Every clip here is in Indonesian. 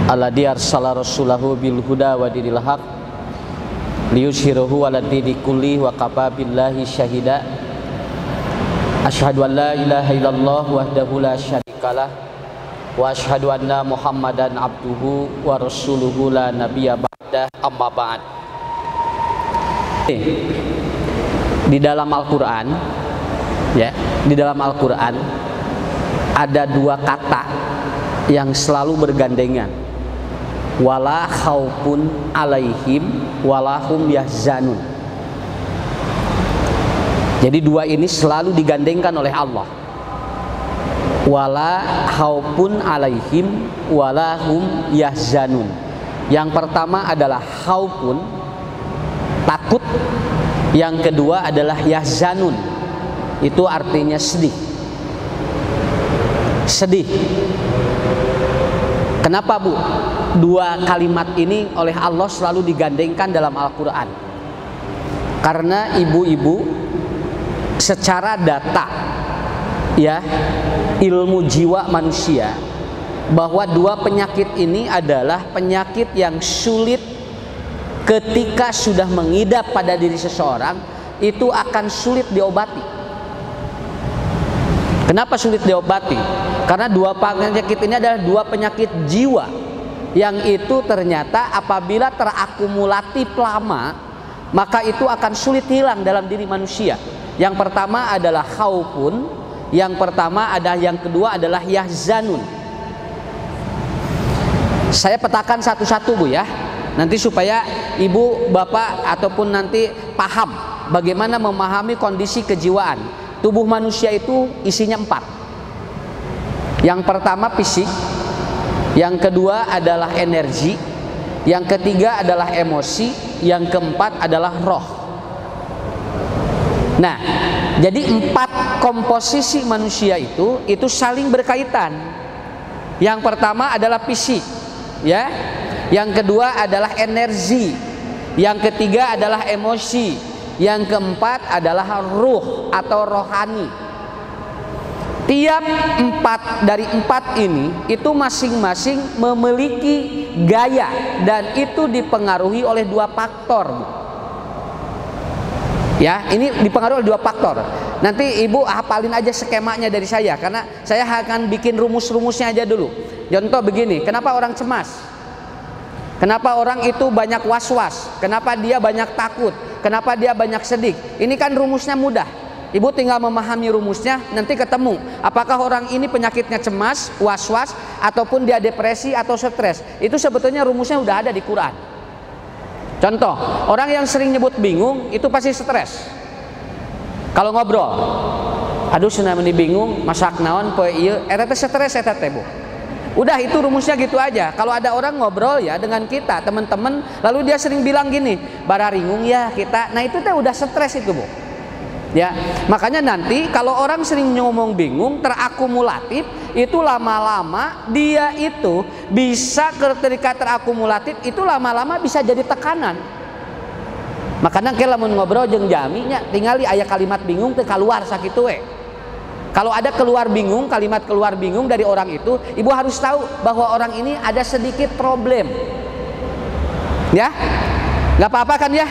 alladzi arsala rasulahu bil huda wa dinil haq liyuzhirahu 'ala dini kulli wa kafa billahi syahida. Asyhadu an la ilaha illallah wahdahu la syarikalah wa asyhadu anna Muhammadan abduhu wa rasuluhu la nabiyya ba'dah, amma ba'd. Di dalam Al-Qur'an, ya, di dalam Al-Qur'an ada dua kata yang selalu bergandengan, wala khaufun alaihim walahum yahzanun. Jadi dua ini selalu digandengkan oleh Allah, wala khaufun alaihim walahum yahzanun. Yang pertama adalah khaufun, takut. Yang kedua adalah yahzanun, itu artinya sedih. Sedih. Kenapa, Bu? Dua kalimat ini oleh Allah selalu digandengkan dalam Al-Quran. Karena ibu-ibu secara data, ya, ilmu jiwa manusia, bahwa dua penyakit ini adalah penyakit yang sulit ketika sudah mengidap pada diri seseorang, itu akan sulit diobati. Kenapa sulit diobati? Karena dua penyakit ini adalah dua penyakit jiwa yang itu ternyata apabila terakumulatif lama, maka itu akan sulit hilang dalam diri manusia. Yang pertama adalah khaufun, yang kedua adalah yahzanun. Saya petakan satu-satu, Bu, ya. Nanti supaya ibu, bapak ataupun nanti paham bagaimana memahami kondisi kejiwaan. Tubuh manusia itu isinya 4. Yang pertama fisik, yang kedua adalah energi, yang ketiga adalah emosi, yang keempat adalah roh. Nah, jadi 4 komposisi manusia itu saling berkaitan. Yang pertama adalah fisik, ya. Yang kedua adalah energi, yang ketiga adalah emosi, yang keempat adalah ruh atau rohani. Tiap 4 dari 4 ini itu masing-masing memiliki gaya, dan itu dipengaruhi oleh 2 faktor. Ya, ini dipengaruhi oleh 2 faktor. Nanti ibu hafalin aja skemanya dari saya, karena saya akan bikin rumus-rumusnya aja dulu. Contoh begini, kenapa orang cemas? Kenapa orang itu banyak was-was? Kenapa dia banyak takut? Kenapa dia banyak sedih? Ini kan rumusnya mudah. Ibu tinggal memahami rumusnya, nanti ketemu apakah orang ini penyakitnya cemas, was-was, ataupun dia depresi atau stres. Itu sebetulnya rumusnya udah ada di Quran. Contoh, orang yang sering nyebut bingung itu pasti stres. Kalau ngobrol, aduh senang bingung, masak naon poe ieu, eta teh stres eta teh, Bu. Udah, itu rumusnya gitu aja. Kalau ada orang ngobrol ya dengan kita, teman-teman, lalu dia sering bilang gini, bararingung ya kita. Nah, itu teh udah stres itu, Bu. Ya, makanya nanti kalau orang sering ngomong bingung, terakumulatif, itu lama-lama dia itu bisa, ketika terakumulatif itu lama-lama bisa jadi tekanan. Makanya kalau lamun ngobrol jeung jaminya tinggali aya kalimat bingung teu kaluar sakitu we. Kalau ada keluar bingung, kalimat keluar bingung dari orang itu, ibu harus tahu bahwa orang ini ada sedikit problem. Ya, nggak apa-apa kan ya?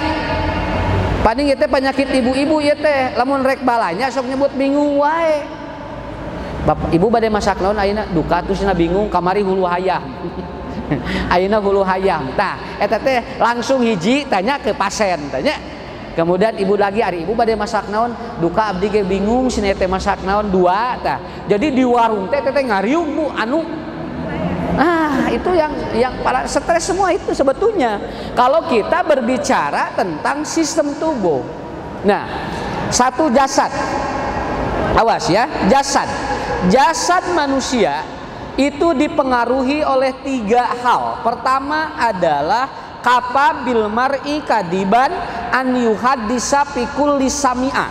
Paling itu penyakit ibu-ibu ya teh, lamun rek balanya sok nyebut bingung wae. Bapak ibu bade masak naon ayeuna duka terusna bingung, kamari hulu hayam. Ayeuna hulu hayam. Tah, eta teh langsung hiji tanya ke pasien, tanya. Kemudian ibu lagi, hari ibu bade masak naon, duka abdi ge bingung sini teh masak naon 2 tah. Jadi di warung teh ngariung, Bu, anu. Itu yang para stres semua itu sebetulnya. Kalau kita berbicara tentang sistem tubuh. Nah, satu jasad. Awas ya, jasad. Jasad manusia itu dipengaruhi oleh 3 hal. Pertama adalah kapa bil mar'i kadiban an yuhaddisa fi kulli sami'a.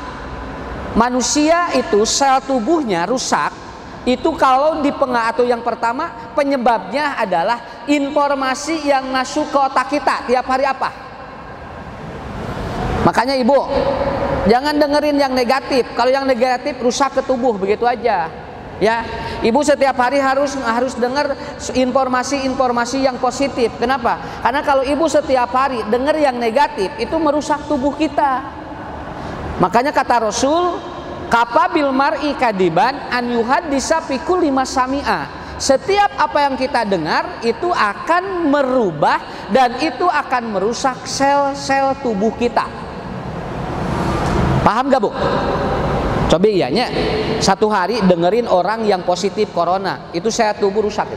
Manusia itu sel tubuhnya rusak itu kalau atau yang pertama penyebabnya adalah informasi yang masuk ke otak kita tiap hari apa. Makanya ibu jangan dengerin yang negatif. Kalau yang negatif rusak ke tubuh begitu aja. Ya, ibu setiap hari harus dengar informasi-informasi yang positif. Kenapa? Karena kalau ibu setiap hari dengar yang negatif, itu merusak tubuh kita. Makanya kata Rasul, kafabil mar'i kadiban an yuhaddisa fi kulli ma sami'a. Setiap apa yang kita dengar itu akan merubah dan itu akan merusak sel-sel tubuh kita. Paham gak, Bu? Coba iyanya, satu hari dengerin orang yang positif corona, itu sel tubuh rusak,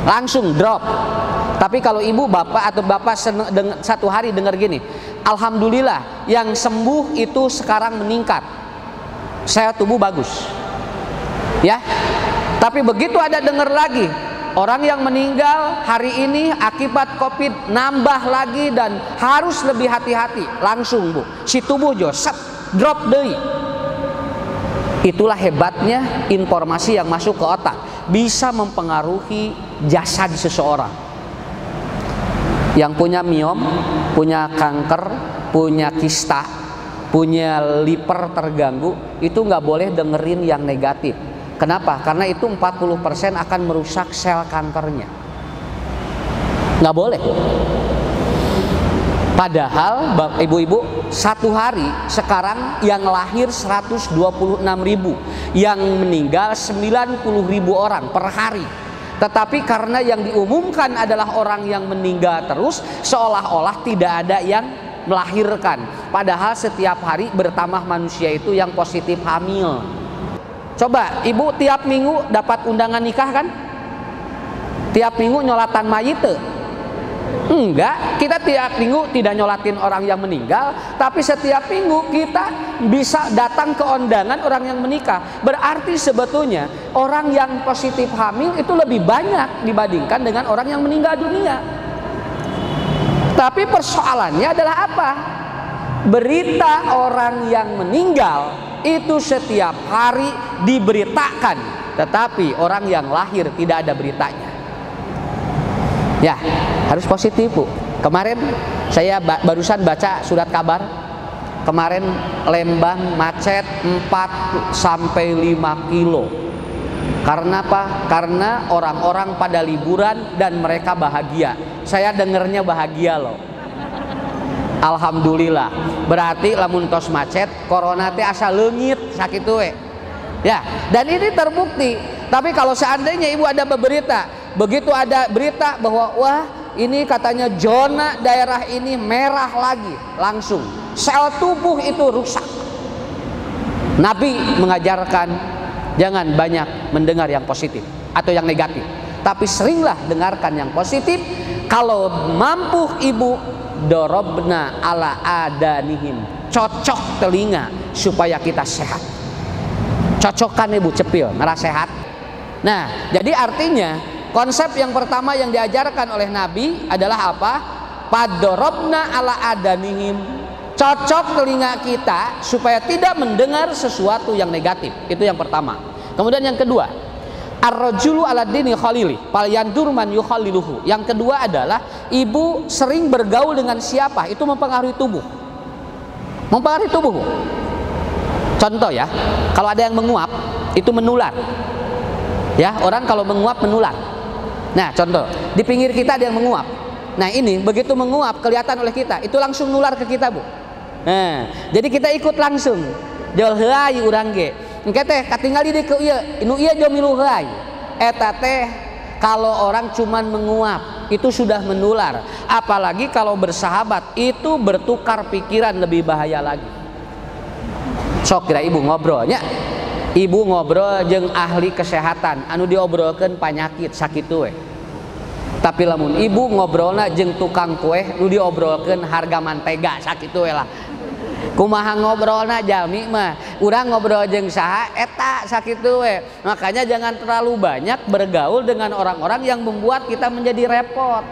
langsung drop. Tapi kalau ibu, bapak atau bapak satu hari dengar gini, alhamdulillah yang sembuh itu sekarang meningkat, sel tubuh bagus, ya. Tapi begitu ada dengar lagi orang yang meninggal hari ini akibat COVID nambah lagi dan harus lebih hati-hati, langsung, Bu, si tubuh joset drop deui. Itulah hebatnya informasi yang masuk ke otak, bisa mempengaruhi jasad seseorang. Yang punya miom, punya kanker, punya kista, punya liver terganggu, itu nggak boleh dengerin yang negatif. Kenapa? Karena itu 40% akan merusak sel kankernya. Nggak boleh. Padahal ibu-ibu, satu hari sekarang yang lahir 126.000, yang meninggal 90.000 orang per hari. Tetapi karena yang diumumkan adalah orang yang meninggal terus, seolah-olah tidak ada yang melahirkan. Padahal setiap hari bertambah manusia itu yang positif hamil. Coba ibu tiap minggu dapat undangan nikah kan? Tiap minggu nyolatan mayit tuh? Enggak, kita tiap minggu tidak nyolatin orang yang meninggal, tapi setiap minggu kita bisa datang ke undangan orang yang menikah. Berarti sebetulnya orang yang positif hamil itu lebih banyak dibandingkan dengan orang yang meninggal dunia. Tapi persoalannya adalah apa? Berita orang yang meninggal itu setiap hari diberitakan, tetapi orang yang lahir tidak ada beritanya. Ya, harus positif, Bu. Kemarin saya barusan baca surat kabar. Kemarin Lembang macet 4-5 kilo. Karena apa? Karena orang-orang pada liburan dan mereka bahagia. Saya dengernya bahagia loh. Alhamdulillah. Berarti lamun tos macet, corona teh asa leungit sakitu we. Ya, dan ini terbukti. Tapi kalau seandainya ibu ada berita, begitu ada berita bahwa wah ini katanya zona daerah ini merah lagi, langsung sel tubuh itu rusak. Nabi mengajarkan jangan banyak mendengar yang positif atau yang negatif, tapi seringlah dengarkan yang positif. Kalau mampu ibu, dorobna ala adanihim, cocok telinga supaya kita sehat. Cocokkan ibu cepil, merah sehat. Nah, jadi artinya konsep yang pertama yang diajarkan oleh Nabi adalah apa? Padorobna ala adanihim, cocok telinga kita supaya tidak mendengar sesuatu yang negatif. Itu yang pertama. Kemudian yang kedua, ar-rajulu ala dini khalili falyandur man yukhaliluhu. Yang kedua adalah ibu sering bergaul dengan siapa, itu mempengaruhi tubuh. Mempengaruhi tubuh. Contoh ya, kalau ada yang menguap, itu menular. Ya, orang kalau menguap menular. Nah, contoh, di pinggir kita ada yang menguap. Nah, ini begitu menguap kelihatan oleh kita, itu langsung nular ke kita, Bu. Nah, jadi kita ikut langsung. Jol heulai urang ge. Engke teh katingali di ke ieu, nu ieu jol milu heulai. Eta teh kalau orang cuman menguap, itu sudah menular. Apalagi kalau bersahabat, itu bertukar pikiran lebih bahaya lagi. Sok kira ibu ngobrolnya. Ibu ngobrol jeung ahli kesehatan anu diobrolkeun penyakit sakitu we. Tapi lamun ibu ngobrolna jeung tukang kue nu diobrolkeun harga mantega sakitu we lah. Kumaha ngobrolna jalmi mah, urang ngobrol jeung saha eta sakitu we. Makanya jangan terlalu banyak bergaul dengan orang-orang yang membuat kita menjadi repot.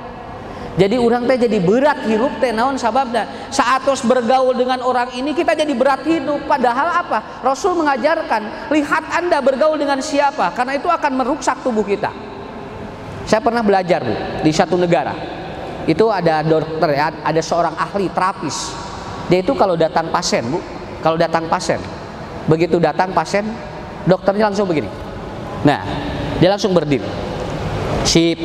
Jadi urang teh jadi berat hirup teh naon sababna? Saatos bergaul dengan orang ini kita jadi berat hidup. Padahal apa? Rasul mengajarkan, lihat Anda bergaul dengan siapa, karena itu akan merusak tubuh kita. Saya pernah belajar, Bu, di satu negara. Itu ada dokter ya, ada seorang ahli terapis. Dia itu kalau datang pasien, Bu, kalau datang pasien, begitu datang pasien dokternya langsung begini. Nah, dia langsung berdiri. Si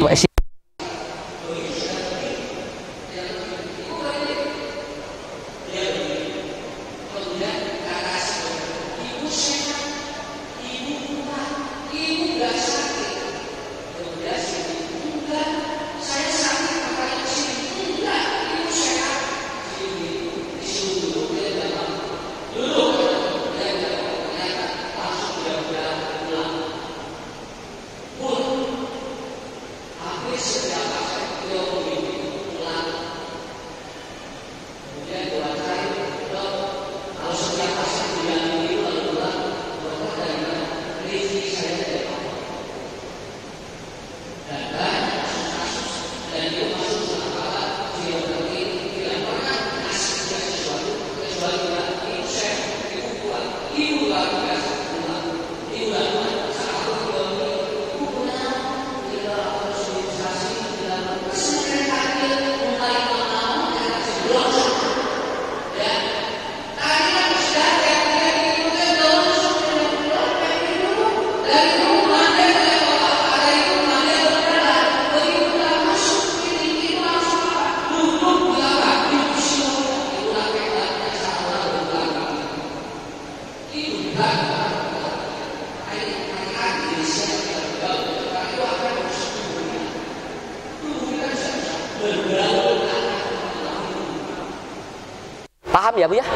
paham ya Bu ya?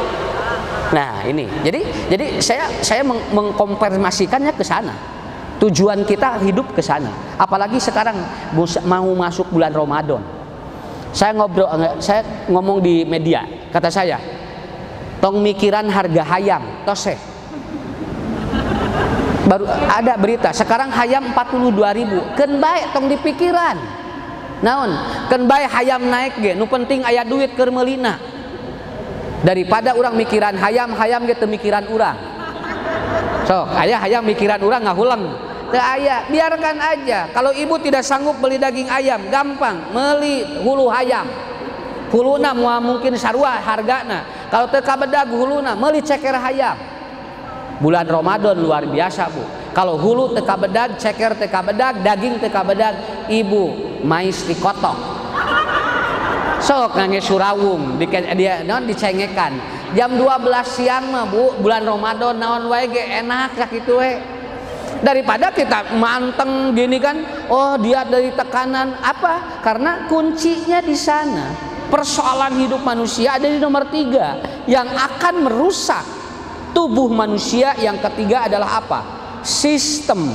Nah ini, jadi saya mengkonfirmasikannya ke sana. Tujuan kita hidup ke sana. Apalagi sekarang mau masuk bulan Ramadan. Saya ngomong di media, kata saya, tong mikiran harga hayam, tose. Baru ada berita, sekarang hayam 42.000. Keun bae tong dipikiran. Naon? Keun bae hayam naik ge, nu penting aya duit keur meulina. Daripada orang mikiran hayam ge teu mikiran urang. So, aya hayam mikiran urang ngahuleng. Teu aya, biarkan aja. Kalau ibu tidak sanggup beli daging ayam, gampang, meuli hulu hayam. Huluna moal mungkin sarua hargana. Kalau teu kabedag huluna, meuli ceker hayam. Bulan Ramadan luar biasa Bu. Kalau hulu teu kabedag, ceker teu kabedag, daging teu kabedag, ibu mais dikotok. Sok nangis surawung dia non dicengekan jam 12 siang mah Bu, bulan Ramadan naon wae ge enak lah kitu we. Daripada kita manteng gini kan, oh dia dari tekanan apa? Karena kuncinya di sana. Persoalan hidup manusia ada di nomor 3 yang akan merusak tubuh manusia. Yang ketiga adalah apa? Sistem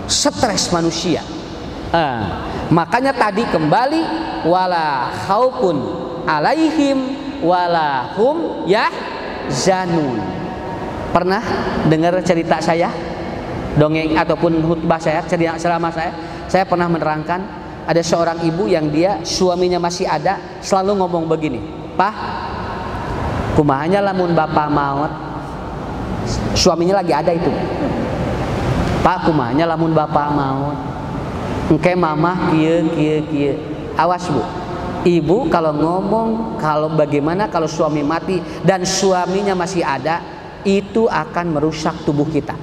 stres manusia. Makanya tadi kembali wala khaufun alaihim wala hum yahzanun. Pernah dengar cerita saya, dongeng ataupun khutbah saya, cerita selama saya pernah menerangkan ada seorang ibu yang dia suaminya masih ada, selalu ngomong begini, "Pak, kumahanya lamun bapak maut." Suaminya lagi ada itu. "Pak, kumahanya lamun bapak maut. Engke mamah kieu kieu kieu." Awas Bu, ibu kalau ngomong kalau bagaimana kalau suami mati dan suaminya masih ada, itu akan merusak tubuh kita.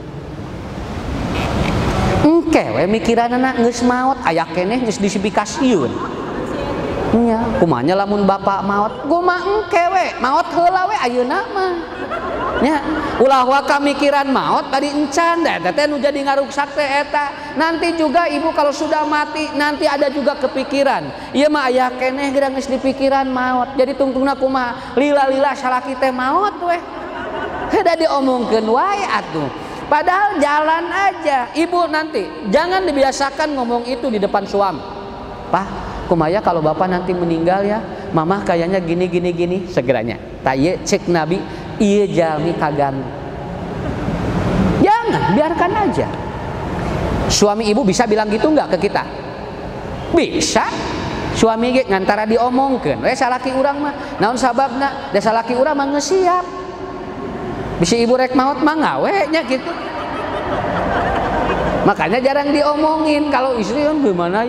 Engke we mikiranna geus maot, aya keneh geus disipikasieun. Nya, kumanya lamun bapak maot, gua mah engke we, maot heula we ayeuna mah. Nya, ulah waka mikiran maot tadi encan da eta teh nu jadi ngaruksak teh eta. Nanti juga ibu kalau sudah mati nanti ada juga kepikiran. Ieu mah aya keneh geura geus dipikiran maot. Jadi tungtungna kumaha? Lila-lila salaki teh maot we. Heda diomongkeun wae atuh. Padahal jalan aja. Ibu nanti jangan dibiasakan ngomong itu di depan suami. Pak, kumaya kalau bapak nanti meninggal ya, mamah kayaknya gini gini gini, segeranya. Taye cek Nabi, iya jalmi kaganggu. Jangan, biarkan aja. Suami ibu bisa bilang gitu nggak ke kita? Bisa. Suami ge ngantara diomongkeun, we salaki urang mah, naon sababna? Da salaki urang mah geus siap. Bisi ibu rek maot mah ngawe nya gitu. Makanya jarang diomongin kalau istri kan gimana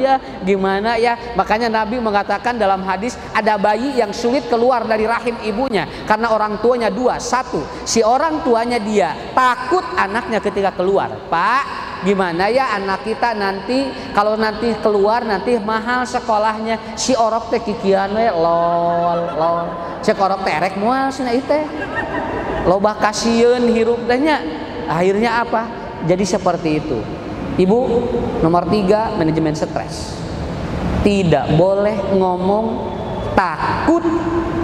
ya. Makanya Nabi mengatakan dalam hadis, ada bayi yang sulit keluar dari rahim ibunya karena orang tuanya dua. Satu, si orang tuanya dia takut anaknya ketika keluar. Pak, gimana ya anak kita nanti kalau nanti keluar nanti mahal sekolahnya. Si orok teh kikian we lol. Cek orok terek moal cenah ieu teh. Loba kasieun hirup teh nya. Akhirnya apa? Jadi seperti itu. Ibu, nomor 3, manajemen stres. Tidak boleh ngomong takut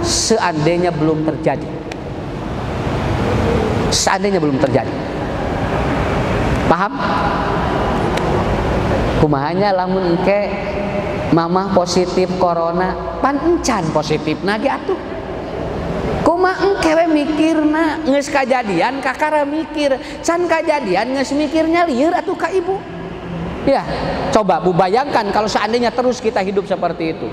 seandainya belum terjadi. Seandainya belum terjadi. Paham? Kumahanya lamun engke mamah positif corona, pan encan positif nage atuh. Kumaha engke we mikirna geus kajadian kakara mikir, can kajadian geus mikirnya lieur atuh ka ibu. Ya, coba Bu bayangkan kalau seandainya terus kita hidup seperti itu.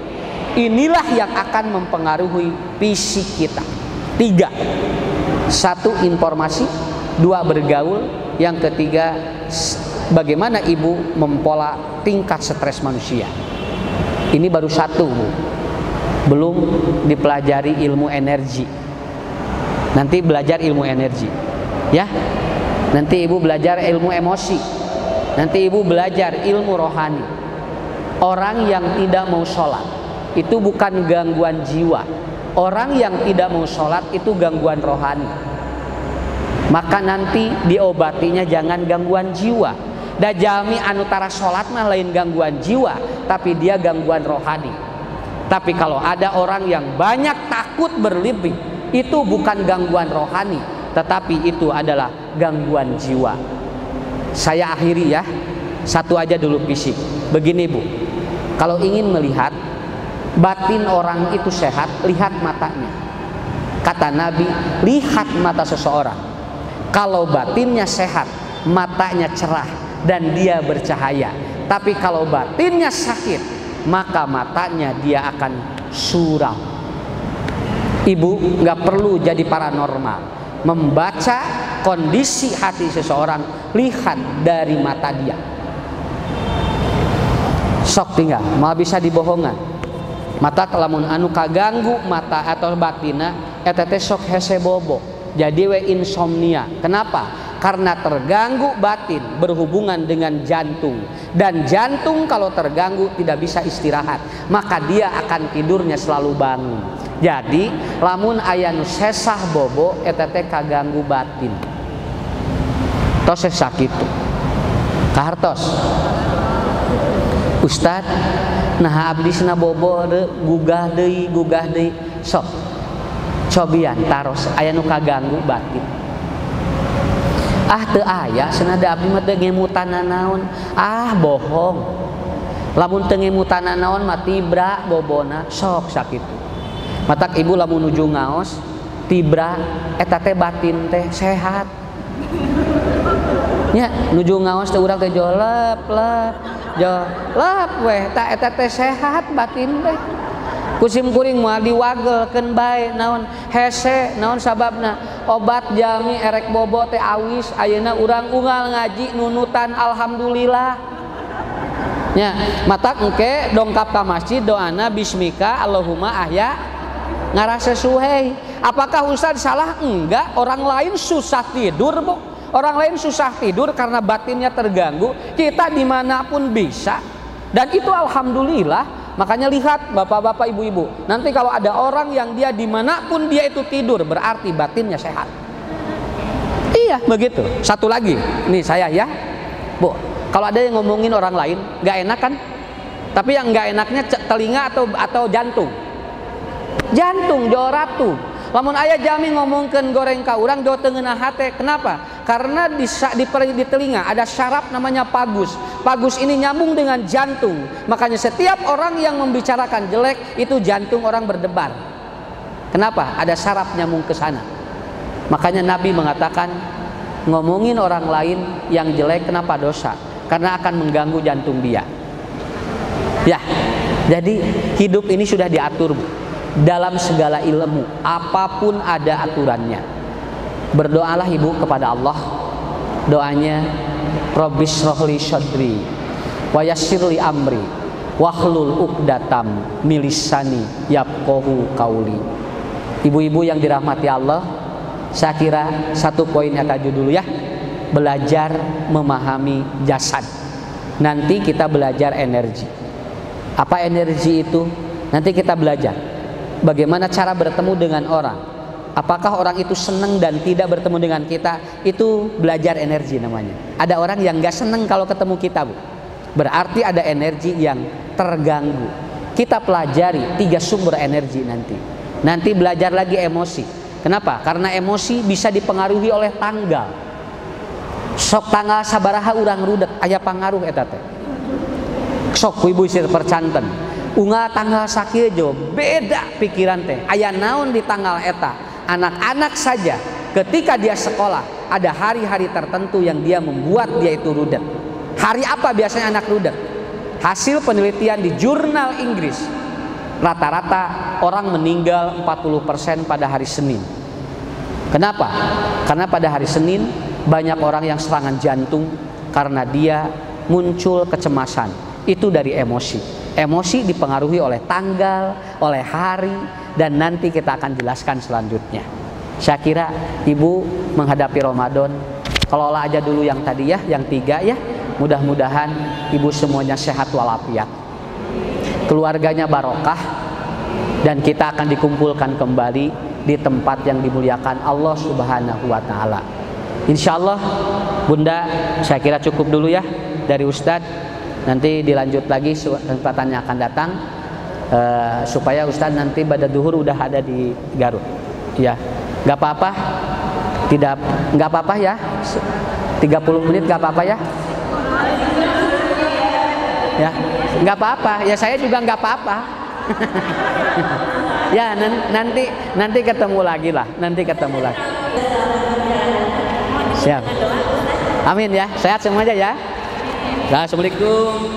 Inilah yang akan mempengaruhi fisik kita. 3, 1 informasi, 2 bergaul, yang ketiga bagaimana ibu mempola tingkat stres manusia. Ini baru 1 Bu. Belum dipelajari ilmu energi. Nanti belajar ilmu energi, ya. Nanti ibu belajar ilmu emosi. Nanti ibu belajar ilmu rohani. Orang yang tidak mau sholat itu bukan gangguan jiwa. Orang yang tidak mau sholat itu gangguan rohani. Maka nanti diobatinya jangan gangguan jiwa. Da jalmi anu tara sholat mah lain gangguan jiwa, tapi dia gangguan rohani. Tapi kalau ada orang yang banyak takut berlebih, itu bukan gangguan rohani, tetapi itu adalah gangguan jiwa. Saya akhiri ya, 1 aja dulu fisik. Begini Bu, kalau ingin melihat batin orang itu sehat, lihat matanya. Kata Nabi, lihat mata seseorang. Kalau batinnya sehat, matanya cerah dan dia bercahaya. Tapi kalau batinnya sakit, maka matanya dia akan suram. Ibu nggak perlu jadi paranormal, membaca kondisi hati seseorang, lihat dari mata dia. Sok tinggal, malah bisa dibohongan. Mata kelamun anu kaganggu mata atau batina, eta teh sok hese bobo. Jadi we insomnia. Kenapa? Karena terganggu batin berhubungan dengan jantung, dan jantung kalau terganggu tidak bisa istirahat, maka dia akan tidurnya selalu bangun. Jadi lamun aya nu sesah bobo eta teh kaganggu batin. Tos sakitu. Kahartos. Ustad, nah abdi cenah bobo gugah deui sok. Cobian taros aya nu kaganggu batin. Ah teu aya cenah da abdi mah teu ngemutana naon. Ah bohong. Lamun teu ngemutana naon mah tibra bobona sok sakitu. Matak ibu lamun nuju ngaos tibra eta teh batin teh sehat. Nya nuju ngaos teh urang teh jolep weh ta eta teh sehat batin teh. Kusim kuring moal diwagelkeun bae naon hese naon sababna obat jami erek bobo teh awis ayeuna urang unggal ngaji nunutan alhamdulillah. Nya matak engke dongkap ka masjid doana bismika Allahumma ahya ngarasa suhei. Apakah Ustaz salah? Enggak. Orang lain susah tidur Bu. Orang lain susah tidur karena batinnya terganggu. Kita dimanapun bisa. Dan itu alhamdulillah. Makanya lihat bapak-bapak ibu-ibu, nanti kalau ada orang yang dia dimanapun dia itu tidur, berarti batinnya sehat. Iya begitu. 1 lagi nih saya ya Bu, kalau ada yang ngomongin orang lain gak enak kan, tapi yang gak enaknya telinga atau jantung. Jantung joratu. Lamun aya jami ngomongkeun goreng ka urang do teu ngeunah hate. Kenapa? Karena di telinga ada syaraf namanya pagus. Pagus ini nyambung dengan jantung. Makanya setiap orang yang membicarakan jelek itu jantung orang berdebar. Kenapa? Ada syaraf nyambung ke sana. Makanya Nabi mengatakan ngomongin orang lain yang jelek kenapa dosa? Karena akan mengganggu jantung dia. Ya. Jadi hidup ini sudah diatur Bu. Dalam segala ilmu, apapun ada aturannya. Berdoalah ibu kepada Allah doanya Rabbis rohli syadri wa yassirli amri wahlul uqdatam milisani yafqahu qauli. Ibu-ibu yang dirahmati Allah, saya kira satu poin yang akan dulu ya, belajar memahami jasad. Nanti kita belajar energi. Apa energi itu? Nanti kita belajar bagaimana cara bertemu dengan orang. Apakah orang itu senang dan tidak bertemu dengan kita? Itu belajar energi namanya. Ada orang yang gak senang kalau ketemu kita, Bu. Berarti ada energi yang terganggu. Kita pelajari 3 sumber energi nanti. Nanti belajar lagi emosi. Kenapa? Karena emosi bisa dipengaruhi oleh tanggal. Sok tanggal sabaraha urang rudet aya pangaruh eta teh. Sok ibu sir percanten. Unga tanggal sakieu jo beda pikiran teh. Aya naon di tanggal eta? Anak-anak saja ketika dia sekolah ada hari-hari tertentu yang dia membuat dia itu rudet. Hari apa biasanya anak rudet? Hasil penelitian di jurnal Inggris, rata-rata orang meninggal 40% pada hari Senin. Kenapa? Karena pada hari Senin banyak orang yang serangan jantung karena dia muncul kecemasan. Itu dari emosi. Emosi dipengaruhi oleh tanggal, oleh hari, dan nanti kita akan jelaskan selanjutnya. Saya kira ibu menghadapi Ramadan, kelola aja dulu yang tadi ya, yang 3 ya. Mudah-mudahan ibu semuanya sehat walafiat, keluarganya barokah, dan kita akan dikumpulkan kembali di tempat yang dimuliakan Allah Subhanahu wa Ta'ala. Insya Allah, Bunda, saya kira cukup dulu ya dari Ustadz. Nanti dilanjut lagi kesempatan yang akan datang, supaya Ustadz nanti pada duhur udah ada di Garut. Ya, nggak apa-apa, nggak apa-apa ya. 30 menit nggak apa-apa ya. Ya, nggak apa-apa. Ya saya juga nggak apa-apa. Ya nanti ketemu lagi lah. Nanti ketemu lagi. Siap. Amin ya. Sehat semuanya ya. Assalamualaikum.